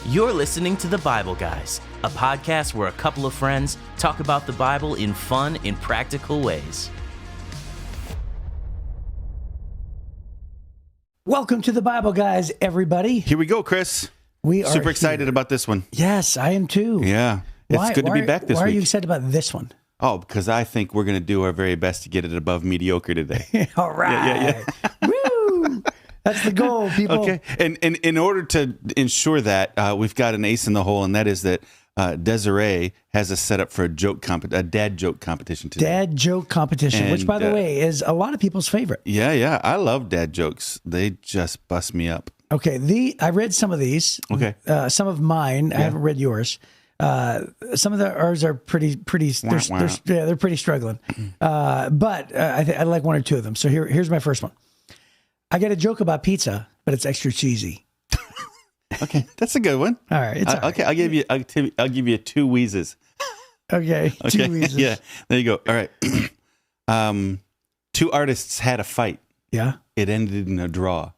You're listening to The Bible Guys, a podcast where a couple of friends talk about the Bible in fun and practical ways. Welcome to The Bible Guys, everybody. Here we go, Chris. We are super excited about this one. Yes, I am too. Yeah. It's good to be back this week. Why are you excited about this one? Oh, because I think we're going to do our very best to get it above mediocre today. All right. Yeah. Woo! That's the goal, people. Okay. And in order to ensure that, we've got an ace in the hole, and that is that Desiree has us set up for a dad joke competition today. Dad joke competition, which, by the way, is a lot of people's favorite. Yeah. I love dad jokes. They just bust me up. Okay. I read some of these. Okay. Some of mine. I haven't read yours. Some of ours are pretty. They're pretty struggling. But I like one or two of them. So here's my first one. I got a joke about pizza, but it's extra cheesy. Okay, that's a good one. All right. It's all right. Okay, I'll give you two wheezes. Okay. Two wheezes. Yeah. There you go. All right. Two artists had a fight. Yeah. It ended in a draw.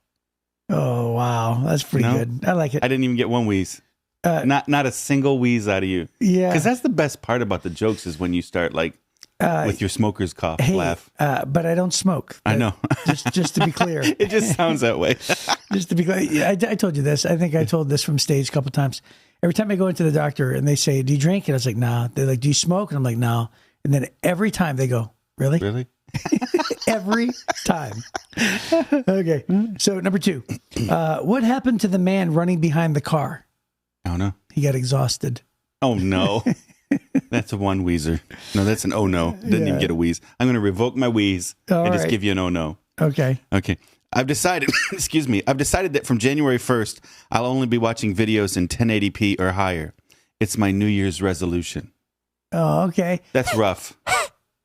Oh wow, that's pretty good. I like it. I didn't even get one wheeze. Not a single wheeze out of you. Yeah. Because that's the best part about the jokes is when you start like with your smoker's cough laugh. But I don't smoke. I know. just to be clear. It just sounds that way. Just to be clear. Yeah, I told you this. I think I told this from stage a couple of times. Every time I go into the doctor and they say, "Do you drink?" And I was like, "No." They're like, "Do you smoke?" And I'm like, "No." And then every time they go, "Really?" Really? Every time. Okay. So number 2. What happened to the man running behind the car? I don't know. He got exhausted. Oh, no. That's a one wheezer. No, that's an oh, no. Didn't even get a wheeze. I'm going to revoke my wheeze and just give you an oh, no. Okay. I've decided, I've decided that from January 1st, I'll only be watching videos in 1080p or higher. It's my New Year's resolution. Oh, okay. That's rough.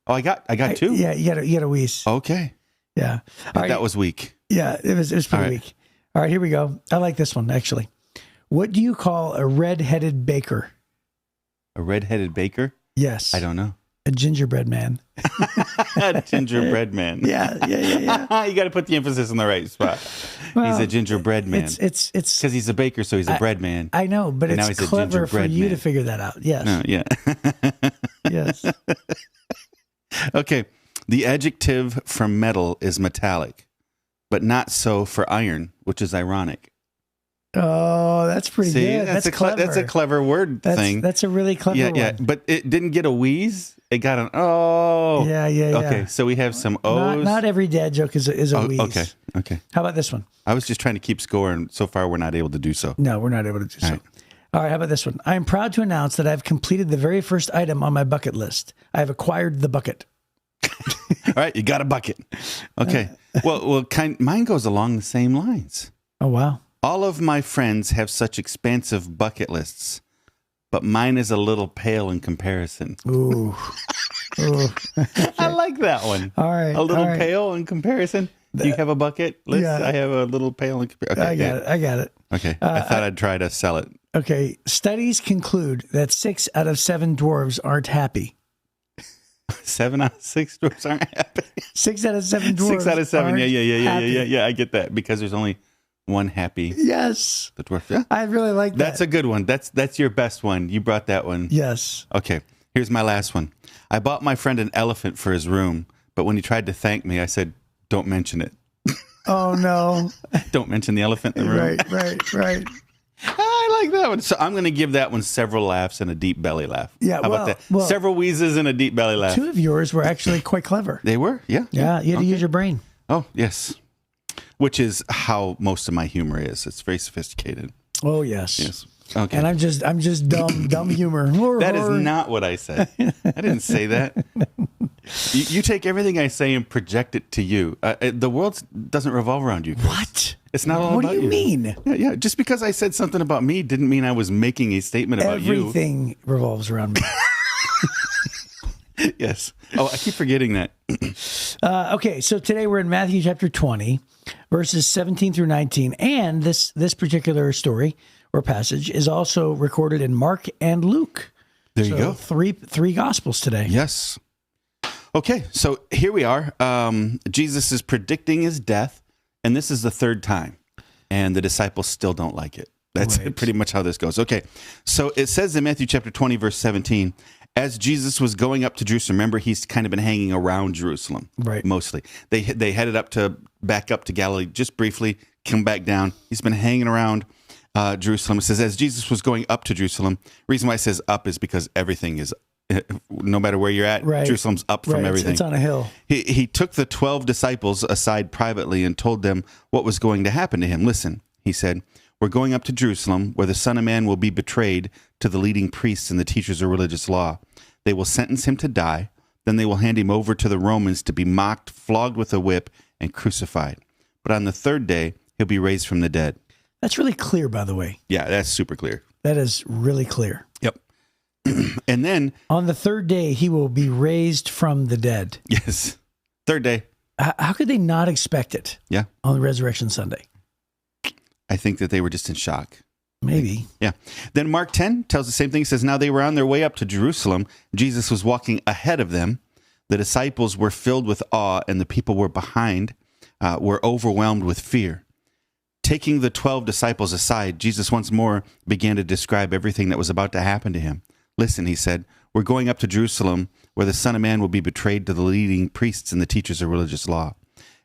Oh, I got two? Yeah, you got a wheeze. Okay. Yeah. That was weak. Yeah, it was pretty weak. All right, here we go. I like this one, actually. What do you call a red-headed baker? A red-headed baker? Yes. I don't know. A gingerbread man. A gingerbread man. Yeah. You got to put the emphasis in the right spot. Well, he's a gingerbread man. It's because he's a baker, so he's a bread man. I know, but and it's clever for you to figure that out. Yes. No, yeah. Yes. Okay. The adjective for metal is metallic, but not so for iron, which is ironic. Oh, that's pretty good. That's clever. That's a clever word thing. That's a really clever one. Yeah, but it didn't get a wheeze. It got an oh. Yeah. Okay, so we have some O's. Not every dad joke is a wheeze. Okay. How about this one? I was just trying to keep score, and so far we're not able to do so. No, we're not able to do so. All right, how about this one? I am proud to announce that I've completed the very first item on my bucket list. I have acquired the bucket. All right, you got a bucket. Okay. Well, mine goes along the same lines. Oh, wow. All of my friends have such expansive bucket lists, but mine is a little pale in comparison. Ooh. Okay. I like that one. All right. A little pale in comparison. Do you have a bucket list? Yeah. I have a little pale in comparison. Okay, I got it. Okay. I thought I'd try to sell it. Okay. Studies conclude that 6 out of 7 dwarves aren't happy. 7 out of 6 dwarves aren't happy. 6 out of 7 dwarves. 6 out of 7. Yeah. Yeah. I get that because there's only one happy. Yes. The dwarf. Yeah. I really like that. That's a good one. That's your best one. You brought that one. Yes. Okay. Here's my last one. I bought my friend an elephant for his room, but when he tried to thank me, I said, "Don't mention it." Oh no. Don't mention the elephant in the room. Right. I like that one. So I'm going to give that one several laughs and a deep belly laugh. Yeah. How about that? Well, several wheezes and a deep belly laugh. 2 of yours were actually quite clever. They were? Yeah. Yeah. You had to use your brain. Oh, yes. Which is how most of my humor is. It's very sophisticated. Oh, yes. Okay. And I'm just dumb humor. That is not what I said. I didn't say that. You take everything I say and project it to you. The world doesn't revolve around you, Chris. What? It's not all about you. What do you mean? Yeah. Just because I said something about me didn't mean I was making a statement about you. Everything revolves around me. Yes. Oh, I keep forgetting that. Okay, so today we're in Matthew chapter 20, verses 17 through 19. And this particular story or passage is also recorded in Mark and Luke. There you go. Three gospels today. Yes. Okay, so here we are. Jesus is predicting his death, and this is the third time. And the disciples still don't like it. That's pretty much how this goes. Okay, so it says in Matthew chapter 20, verse 17, as Jesus was going up to Jerusalem, remember, he's kind of been hanging around Jerusalem, right? Mostly. They headed back up to Galilee just briefly, come back down. He's been hanging around Jerusalem. It says, as Jesus was going up to Jerusalem, reason why it says up is because everything is, no matter where you're at, Jerusalem's up from everything. It's on a hill. He took the 12 disciples aside privately and told them what was going to happen to him. Listen, he said, we're going up to Jerusalem, where the Son of Man will be betrayed to the leading priests and the teachers of religious law. They will sentence him to die. Then they will hand him over to the Romans to be mocked, flogged with a whip, and crucified. But on the third day, he'll be raised from the dead. That's really clear, by the way. Yeah, that's super clear. That is really clear. Yep. And then on the third day, he will be raised from the dead. Yes. Third day. How could they not expect it? Yeah. On the Resurrection Sunday. I think that they were just in shock. Maybe. Yeah. Then Mark 10 tells the same thing. He says, now they were on their way up to Jerusalem. Jesus was walking ahead of them. The disciples were filled with awe, and the people were behind, were overwhelmed with fear. Taking the 12 disciples aside, Jesus once more began to describe everything that was about to happen to him. Listen, he said, we're going up to Jerusalem, where the Son of Man will be betrayed to the leading priests and the teachers of religious law.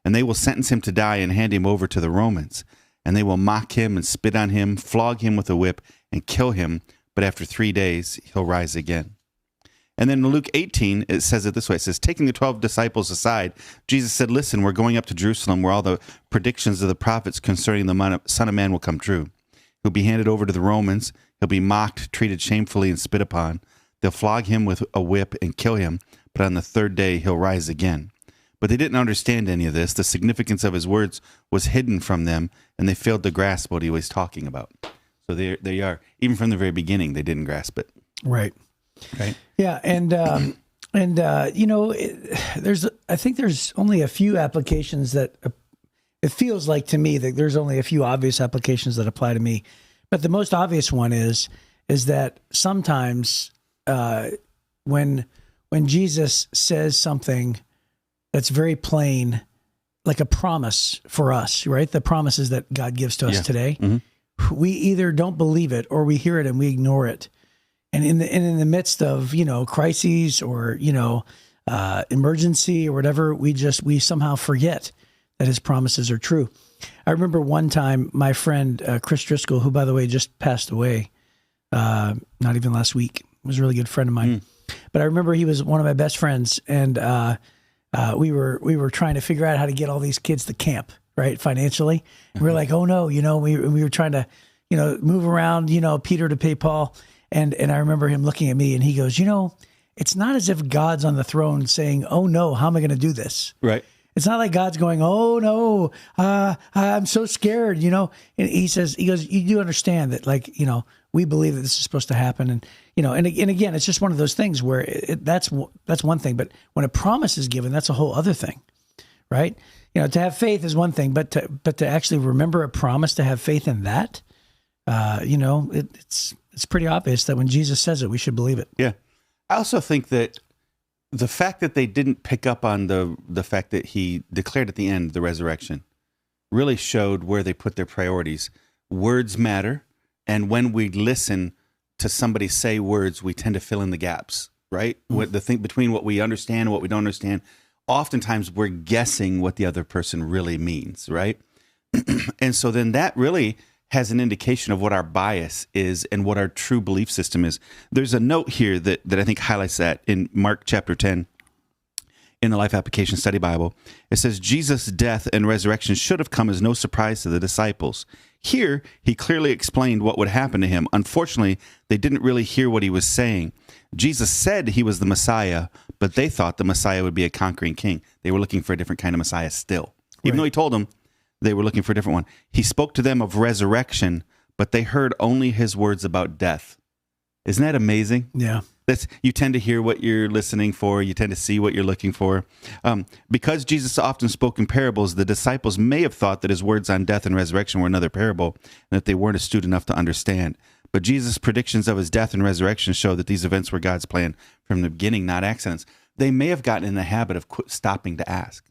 And they will sentence him to die and hand him over to the Romans. And they will mock him and spit on him, flog him with a whip, and kill him. But after 3 days, he'll rise again. And then in Luke 18, it says it this way. It says, taking the 12 disciples aside, Jesus said, listen, we're going up to Jerusalem, where all the predictions of the prophets concerning the Son of Man will come true. He'll be handed over to the Romans. He'll be mocked, treated shamefully, and spit upon. They'll flog him with a whip and kill him. But on the third day, he'll rise again. But they didn't understand any of this. The significance of his words was hidden from them, and they failed to grasp what he was talking about. So there you are. Even from the very beginning, they didn't grasp it. Right. Right. Yeah, you know, I think there's only a few applications that it feels like to me that there's only a few obvious applications that apply to me, but the most obvious one is that sometimes when Jesus says something that's very plain, like a promise for us, right? The promises that God gives to us today, we either don't believe it or we hear it and we ignore it. And in the midst of, you know, crises or, you know, emergency or whatever, we somehow forget that his promises are true. I remember one time my friend, Chris Driscoll, who, by the way, just passed away, not even last week, was a really good friend of mine. But I remember he was one of my best friends, and we were trying to figure out how to get all these kids to camp, right, financially. We were like, oh no, you know, we were trying to, you know, move around, you know, Peter to pay Paul. And I remember him looking at me and he goes, you know, it's not as if God's on the throne saying, oh no, how am I going to do this? Right. It's not like God's going, oh no, I'm so scared, you know. And he goes, you do understand that, like, you know, we believe that this is supposed to happen. And, you know, and again, it's just one of those things where that's one thing. But when a promise is given, that's a whole other thing, right? You know, to have faith is one thing, but to actually remember a promise, to have faith in that, you know, it's pretty obvious that when Jesus says it, we should believe it. Yeah. I also think that the fact that they didn't pick up on the fact that he declared at the end the resurrection really showed where they put their priorities. Words matter. And when we listen to somebody say words, we tend to fill in the gaps, right? The thing between what we understand and what we don't understand, oftentimes we're guessing what the other person really means, right? And so then that really has an indication of what our bias is and what our true belief system is. There's a note here that I think highlights that in Mark chapter 10 in the Life Application Study Bible. It says, Jesus' death and resurrection should have come as no surprise to the disciples. Here, he clearly explained what would happen to him. Unfortunately, they didn't really hear what he was saying. Jesus said he was the Messiah, but they thought the Messiah would be a conquering king. They were looking for a different kind of Messiah still. Even though he told them, they were looking for a different one. He spoke to them of resurrection, but they heard only his words about death. Isn't that amazing? Yeah. You tend to hear what you're listening for. You tend to see what you're looking for. Because Jesus often spoke in parables, the disciples may have thought that his words on death and resurrection were another parable, and that they weren't astute enough to understand. But Jesus' predictions of his death and resurrection show that these events were God's plan from the beginning, not accidents. They may have gotten in the habit of stopping to ask.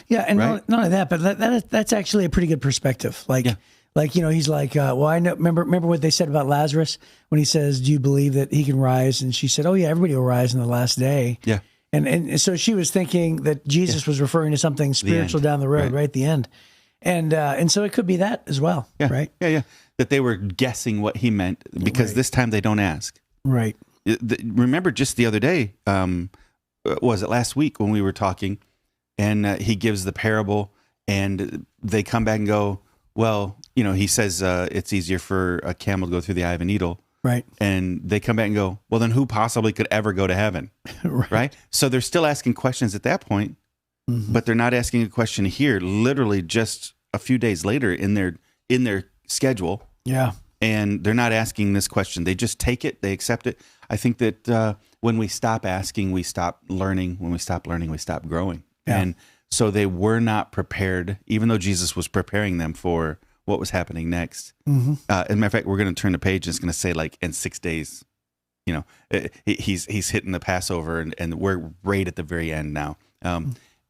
Yeah, and right? not only that, but that's actually a pretty good perspective. Like Like, he's like, well, I know, remember what they said about Lazarus when he says, do you believe that he can rise? And she said, oh yeah, everybody will rise in the last day. Yeah. And so she was thinking that Jesus was referring to something spiritual down the road, right at the end. And so it could be that as well, right? Yeah. That they were guessing what he meant because this time they don't ask. Right. Remember just the other day, was it last week when we were talking, and he gives the parable, and they come back and go, well, he says it's easier for a camel to go through the eye of a needle. Right. And they come back and go, well, then who possibly could ever go to heaven? Right. So they're still asking questions at that point, but they're not asking a question here, literally just a few days later in their schedule. Yeah. And they're not asking this question. They just take it. They accept it. I think that when we stop asking, we stop learning. When we stop learning, we stop growing. Yeah. And so they were not prepared, even though Jesus was preparing them for what was happening next. As a matter of fact, we're going to turn the page and it's going to say like in 6 days, he's hitting the Passover and we're right at the very end now.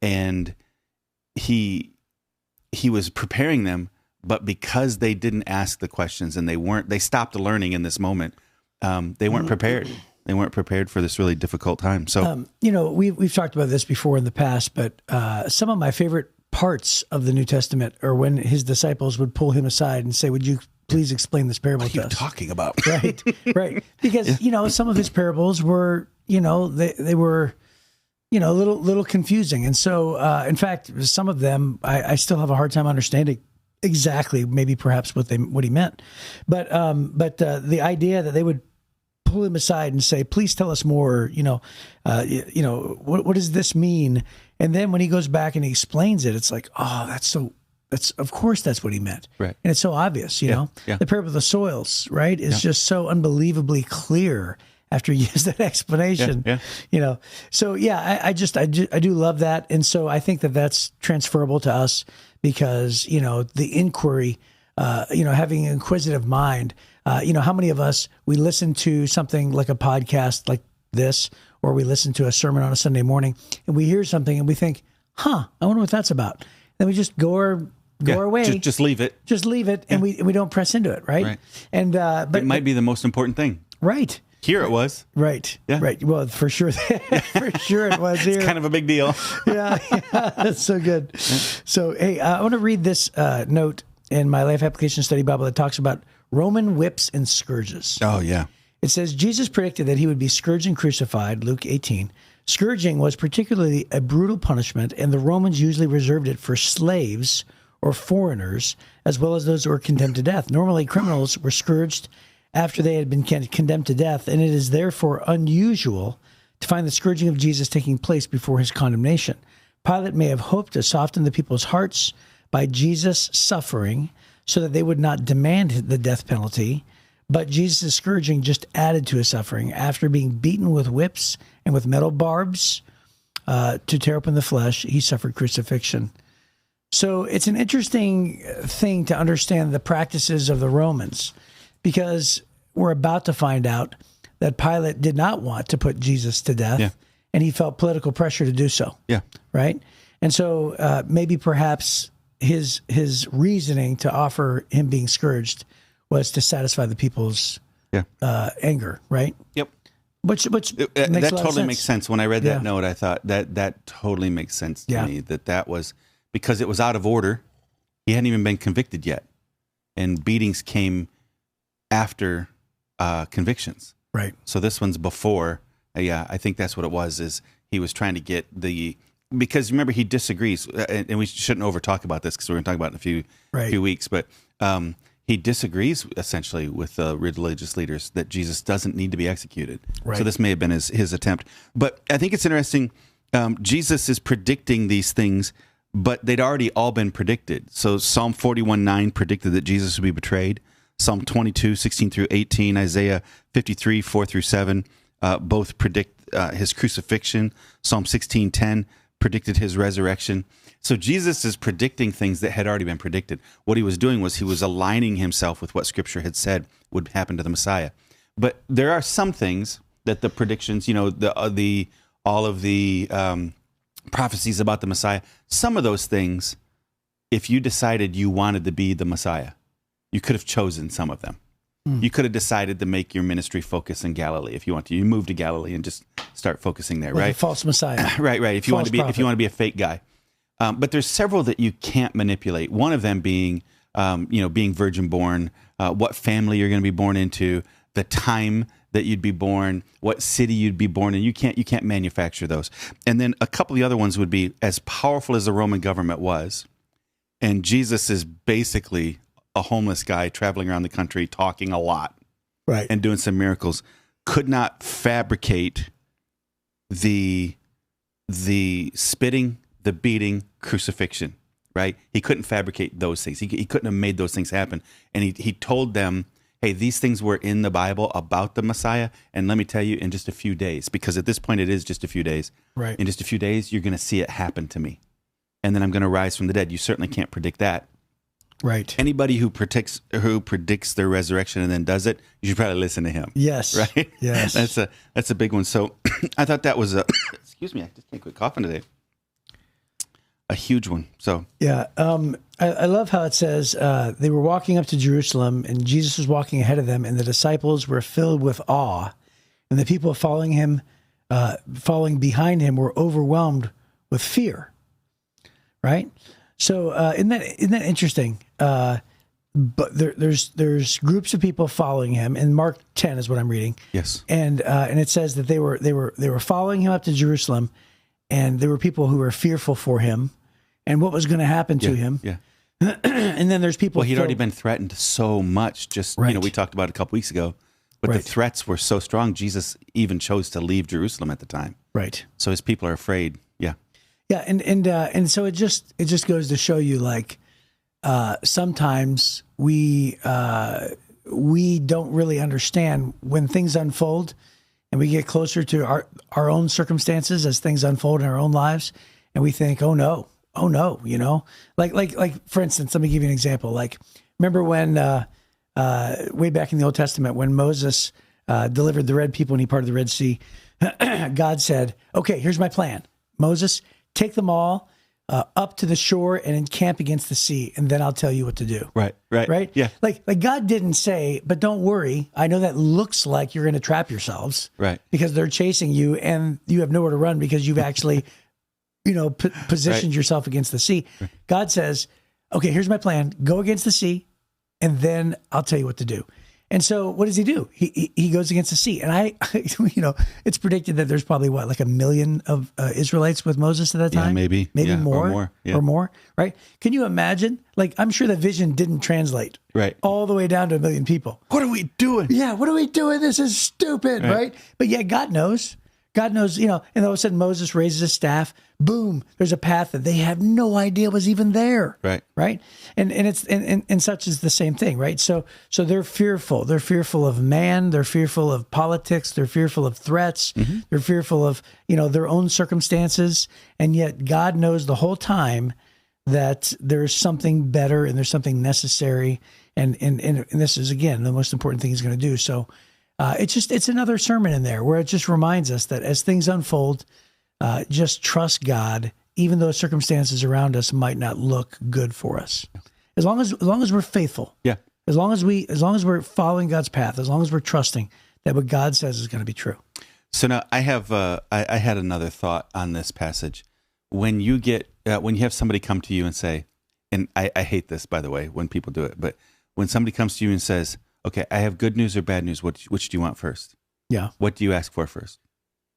And he was preparing them, but because they didn't ask the questions and they stopped learning in this moment, they weren't prepared. They weren't prepared for this really difficult time. So, we've talked about this before in the past, but some of my favorite parts of the New Testament are when his disciples would pull him aside and say, would you please explain this parable to us? What are you talking about? Right. Because, some of his parables were, they were, a little confusing. And so, in fact, some of them, I still have a hard time understanding exactly, maybe perhaps what he meant. But the idea that they would pull him aside and say, please tell us more, what does this mean? And then when he goes back and he explains it, it's like, oh, of course that's what he meant. Right. And it's so obvious, know, the parable of the soils, right, is just so unbelievably clear after you use that explanation, So I do love that. And so I think that that's transferable to us because, the inquiry, having an inquisitive mind, how many of us, we listen to something like a podcast like this, or we listen to a sermon on a Sunday morning and we hear something and we think, I wonder what that's about. Then we just go our way. Just leave it. And we don't press into it. Right. And, but it might be the most important thing. Right. Here it was. Right. Yeah. Right. Well, for sure. For sure it was here. It's kind of a big deal. Yeah. That's so good. Yeah. So, hey, I want to read this note in my Life Application Study Bible that talks about Roman whips and scourges. Oh, yeah. It says, Jesus predicted that he would be scourged and crucified, Luke 18. Scourging was particularly a brutal punishment, and the Romans usually reserved it for slaves or foreigners, as well as those who were condemned to death. Normally, criminals were scourged after they had been condemned to death, and it is therefore unusual to find the scourging of Jesus taking place before his condemnation. Pilate may have hoped to soften the people's hearts by Jesus' suffering so that they would not demand the death penalty, but Jesus' scourging just added to his suffering. After being beaten with whips and with metal barbs to tear open the flesh, he suffered crucifixion. So it's an interesting thing to understand the practices of the Romans, because we're about to find out that Pilate did not want to put Jesus to death, and he felt political pressure to do so. Yeah. Right? And so maybe perhaps his reasoning to offer him being scourged was to satisfy the people's anger, right? Yep. Which that totally makes sense. When I read that note, I thought that totally makes sense to me, that was because it was out of order. He hadn't even been convicted yet, and beatings came after convictions. Right. So this one's before. I think that's what it was. Is he was trying to get because remember he disagrees, and we shouldn't over talk about this because we're going to talk about it in a few weeks, but. He disagrees essentially with the religious leaders that Jesus doesn't need to be executed. Right. So this may have been his attempt. But I think it's interesting. Jesus is predicting these things, but they'd already all been predicted. So Psalm 41:9 predicted that Jesus would be betrayed. Psalm 22:16 through 18, Isaiah 53, 4 through 7, both predict his crucifixion. Psalm 16:10 predicted his resurrection. So Jesus is predicting things that had already been predicted. What he was doing was he was aligning himself with what Scripture had said would happen to the Messiah. But there are some things that the predictions, all of the prophecies about the Messiah, some of those things, if you decided you wanted to be the Messiah, you could have chosen some of them. You could have decided to make your ministry focus in Galilee if you want to. You move to Galilee and just start focusing there, like right? A false Messiah. Right. If you want to be a fake guy. But there's several that you can't manipulate. One of them being, being virgin born, what family you're going to be born into, the time that you'd be born, what city you'd be born in. You can't manufacture those. And then a couple of the other ones would be, as powerful as the Roman government was, and Jesus is basically a homeless guy traveling around the country talking a lot, right, and doing some miracles, could not fabricate the spitting, the beating, crucifixion, right? He couldn't fabricate those things. He couldn't have made those things happen. And he told them, hey, these things were in the Bible about the Messiah, and let me tell you, in just a few days, because at this point it is just a few days, right? In just a few days, you're going to see it happen to me. And then I'm going to rise from the dead. You certainly can't predict that. Right. Anybody who predicts their resurrection and then does it, you should probably listen to him. Yes. Right? Yes. That's a big one. So I thought that was excuse me, I just can't quit coughing today. A huge one. So yeah. I love how it says they were walking up to Jerusalem and Jesus was walking ahead of them and the disciples were filled with awe and the people following behind him were overwhelmed with fear. Right? So isn't that interesting? But there's groups of people following him, and Mark 10 is what I'm reading. Yes, and it says that they were following him up to Jerusalem, and there were people who were fearful for him, and what was going to happen to him. Yeah, and then there's people. Well, he'd already been threatened so much. Just right. We talked about it a couple weeks ago, but the threats were so strong. Jesus even chose to leave Jerusalem at the time. Right. So his people are afraid. Yeah. Yeah, and so it just goes to show you, like, sometimes we don't really understand when things unfold, and we get closer to our own circumstances as things unfold in our own lives, and we think, oh no, like for instance, let me give you an example. Like, remember when way back in the Old Testament when Moses delivered the red people and he parted the Red Sea, God said, "Okay, here's my plan, Moses." Take them all up to the shore and encamp against the sea, and then I'll tell you what to do. Right. Yeah. Like God didn't say, but don't worry. I know that looks like you're going to trap yourselves, right? Because they're chasing you, and you have nowhere to run because you've actually, positioned yourself against the sea. Right. God says, "Okay, here's my plan. Go against the sea, and then I'll tell you what to do." And so what does he do? He goes against the sea. And it's predicted that there's probably like 1 million of Israelites with Moses at that time. Yeah, maybe more, or more, right? Can you imagine? Like, I'm sure that vision didn't translate all the way down to 1 million people. What are we doing? Yeah. What are we doing? This is stupid. Right. But yeah, God knows, and all of a sudden Moses raises his staff, boom, there's a path that they have no idea was even there. Right. And such is the same thing, right? So they're fearful. They're fearful of man. They're fearful of politics. They're fearful of threats. Mm-hmm. They're fearful of, their own circumstances. And yet God knows the whole time that there's something better and there's something necessary. And this is, again, the most important thing he's going to do. So it's another sermon in there where it just reminds us that as things unfold, just trust God, even though circumstances around us might not look good for us. As long as we're faithful, as long as we're following God's path, as long as we're trusting that what God says is going to be true. So now I have I had another thought on this passage. When you have somebody come to you and say, and I hate this, by the way, when people do it, but when somebody comes to you and says, "Okay, I have good news or bad news. Which do you want first?" Yeah. What do you ask for first?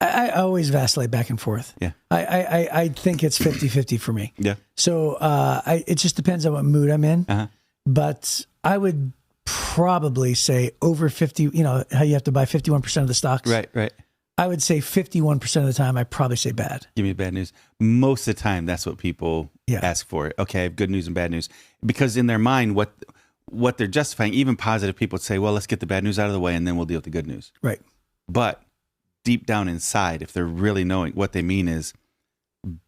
I always vacillate back and forth. Yeah. I think it's 50-50 for me. Yeah. So it just depends on what mood I'm in. Uh-huh. But I would probably say over 50, how you have to buy 51% of the stocks. Right. I would say 51% of the time, I probably say bad. Give me bad news. Most of the time, that's what people ask for. Okay, I have good news and bad news. Because in their mind, what they're justifying, even positive people would say, well, let's get the bad news out of the way and then we'll deal with the good news. Right. But deep down inside, if they're really knowing, what they mean is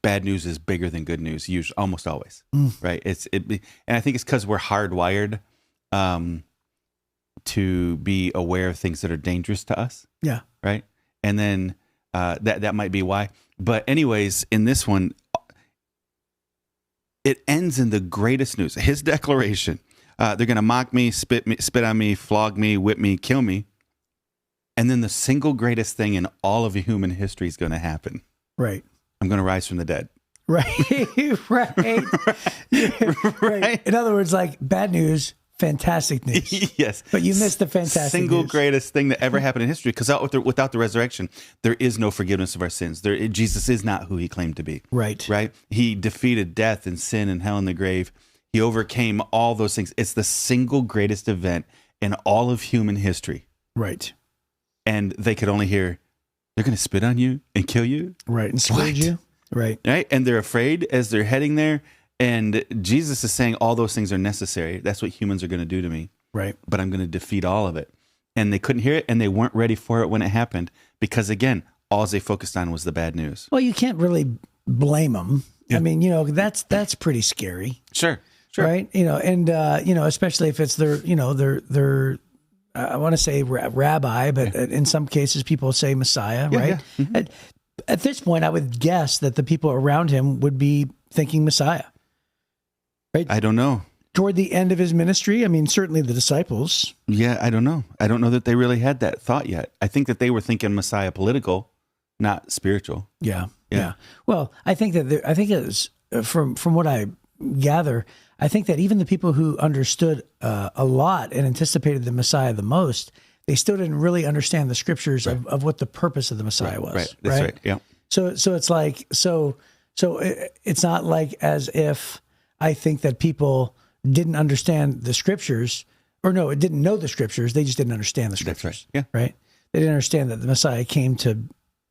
bad news is bigger than good news, usually, almost always. Right. And I think it's because we're hardwired to be aware of things that are dangerous to us. Yeah. Right. And then that might be why. But anyways, in this one, it ends in the greatest news. His declaration, They're going to mock me, spit on me, flog me, whip me, kill me. And then the single greatest thing in all of human history is going to happen. Right. I'm going to rise from the dead. Right. Right. Right. In other words, like bad news, fantastic news. Yes. But you missed the fantastic single news. greatest thing that ever happened in history. Because without the resurrection, there is no forgiveness of our sins. Jesus is not who he claimed to be. Right. Right. He defeated death and sin and hell and the grave. He overcame all those things. It's the single greatest event in all of human history. Right. And they could only hear, they're going to spit on you and kill you. Right. And scourge you. Right. Right. And they're afraid as they're heading there. And Jesus is saying all those things are necessary. That's what humans are going to do to me. Right. But I'm going to defeat all of it. And they couldn't hear it, and they weren't ready for it when it happened because, again, all they focused on was the bad news. Well, you can't really blame them. Yeah. I mean, that's pretty scary. Sure. Right. And especially if it's their I want to say rabbi, but in some cases people say Messiah, right? Yeah. Mm-hmm. At this point, I would guess that the people around him would be thinking Messiah, right? I don't know. Toward the end of his ministry, I mean, certainly the disciples. Yeah, I don't know. I don't know that they really had that thought yet. I think that they were thinking Messiah political, not spiritual. Yeah. Well, I think it's from what I gather, I think that even the people who understood a lot and anticipated the Messiah the most, they still didn't really understand the scriptures of what the purpose of the Messiah was. Right. That's right. Yeah. So it's like it's not like as if I think that people didn't understand the scriptures, or no, it didn't know the scriptures. They just didn't understand the scriptures. That's right. Yeah. Right. They didn't understand that the Messiah came to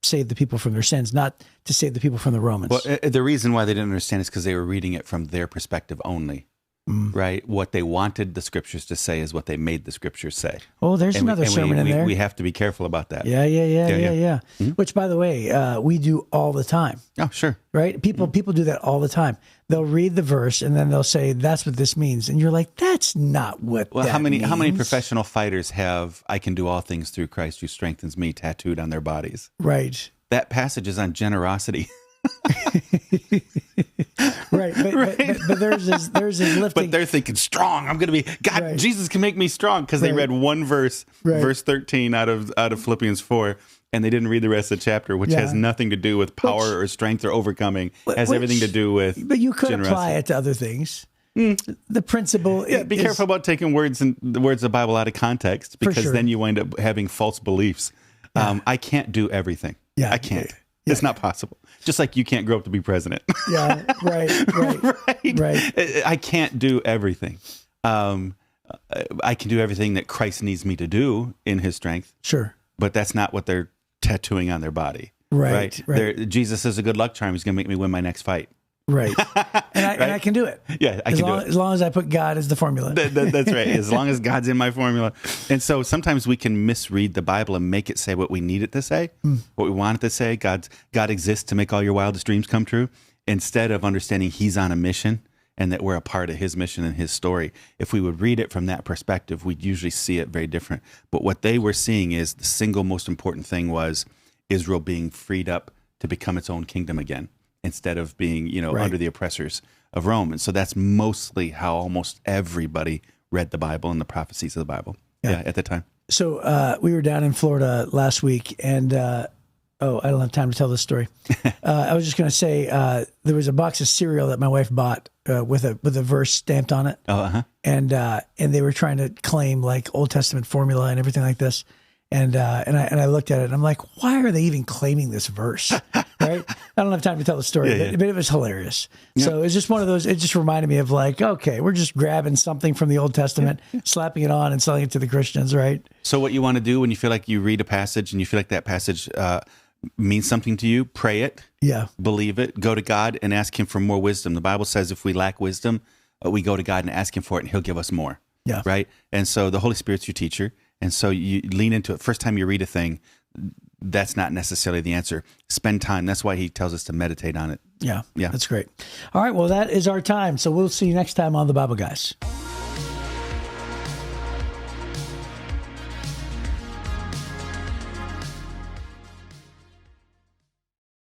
save the people from their sins, not to save the people from the Romans. Well, the reason why they didn't understand is because they were reading it from their perspective only. Right? What they wanted the scriptures to say is what they made the scriptures say. Oh, there's another sermon in there. We have to be careful about that. Yeah. Mm-hmm. Which, by the way, we do all the time. Oh, sure. Right? People do that all the time. They'll read the verse and then they'll say, that's what this means. And you're like, that's not what that means. How many professional fighters have "I can do all things through Christ who strengthens me" tattooed on their bodies? Right. That passage is on generosity. Right. But there's this lifting. But they're thinking strong. I'm going to be God. Right. Jesus can make me strong because they read one verse, verse 13 out of Philippians 4, and they didn't read the rest of the chapter, which has nothing to do with power or strength or overcoming. It has everything to do with. But you could generosity. Apply it to other things. The principle. Yeah. Be careful about taking words of the Bible out of context, because then you wind up having false beliefs. Yeah. I can't do everything. Yeah, I can't. Yeah. It's not possible. Just like you can't grow up to be president. Yeah, right. I can't do everything. I can do everything that Christ needs me to do in his strength. Sure. But that's not what they're tattooing on their body. Right. Jesus is a good luck charm. He's going to make me win my next fight. Right. And I can do it. Yeah, I can do it. As long as I put God as the formula. That's right. As long as God's in my formula. And so sometimes we can misread the Bible and make it say what we need it to say, what we want it to say. God exists to make all your wildest dreams come true, instead of understanding he's on a mission and that we're a part of his mission and his story. If we would read it from that perspective, we'd usually see it very different. But what they were seeing is the single most important thing was Israel being freed up to become its own kingdom again, instead of being, under the oppressors of Rome. And so that's mostly how almost everybody read the Bible and the prophecies of the Bible at the time. So we were down in Florida last week, and I don't have time to tell this story. I was just going to say there was a box of cereal that my wife bought with a verse stamped on it. And they were trying to claim like Old Testament formula and everything like this. And I looked at it and I'm like, why are they even claiming this verse? Right? I don't have time to tell the story, but it was hilarious. Yeah. So it's just one of those, it just reminded me of like, okay, we're just grabbing something from the Old Testament, slapping it on and selling it to the Christians, right? So what you want to do when you feel like you read a passage and you feel like that passage means something to you, pray it, believe it, go to God and ask him for more wisdom. The Bible says if we lack wisdom, we go to God and ask him for it and he'll give us more. Yeah. Right? And so the Holy Spirit's your teacher. And so you lean into it. First time you read a thing, that's not necessarily the answer. Spend time. That's why he tells us to meditate on it. Yeah. That's great. All right. Well, that is our time. So we'll see you next time on The Bible Guys.